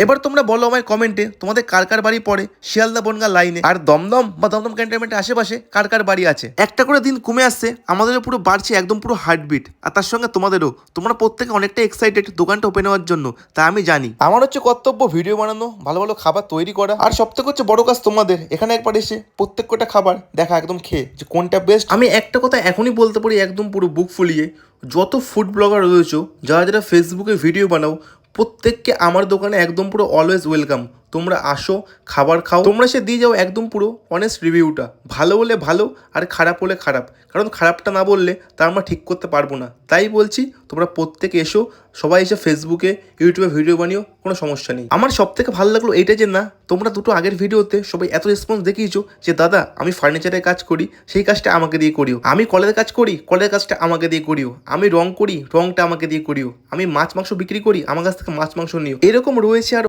এবার তোমরা বলো আমায় কমেন্টে তোমাদের কার কার বাড়ি পড়ে শিয়ালদা বনগাঁ লাইনে, আর দমদম বা দমদম ক্যান্টনমেন্টের আশেপাশে কার কার বাড়ি আছে। একটা করে দিন কমে আসছে, আমাদেরও পুরো বাড়ছে একদম পুরো হার্টবিট, আর তার সঙ্গে তোমাদেরও। তোমরা প্রত্যেকে অনেকটা এক্সাইটেড দোকানটা ওপেন হওয়ার জন্য, তা আমি জানি। আমার হচ্ছে কর্তব্য ভিডিও বানানো, ভালো ভালো খাবার তৈরি করা, আর সবথেকে হচ্ছে বড় কাজ তোমাদের এখানে একবার এসে প্রত্যেক কটা খাবার দেখা, একদম খেয়ে যে কোনটা বেস্ট। আমি একটা কথা এখনই বলতে পারি একদম পুরো বুক ফুলিয়ে, যত ফুড ব্লগার রয়েছে, যারা যারা ফেসবুকে ভিডিও বানাও, প্রত্যেককে আমার দোকানে একদম পুরো অলওয়েজ ওয়েলকাম। তোমরা আসো, খাবার খাও, তোমরা সে দিয়ে যাও একদম পুরো অনেস্ট রিভিউটা, ভালো হলে ভালো আর খারাপ হলে খারাপ, কারণ খারাপটা না বললে তা আমরা ঠিক করতে পারবো না। তাই বলছি তোমরা প্রত্যেকে এসো, সবাই এসে ফেসবুকে ইউটিউবে ভিডিও বানিও, কোনো সমস্যা নেই। আমার সব থেকে ভালো লাগলো এইটা যে না, তোমরা দুটো আগের ভিডিওতে সবাই এত রেসপন্স দেখিয়েছো যে দাদা আমি ফার্নিচারের কাজ করি, সেই কাজটা আমাকে দিয়ে করিও, আমি কলের কাজ করি, কলের কাজটা আমাকে দিয়ে করিও, আমি রং করি, রংটা আমাকে দিয়ে করিও, আমি মাছ মাংস বিক্রি করি, আমার কাছ থেকে মাছ মাংস নিও। এরকম রয়েছে আর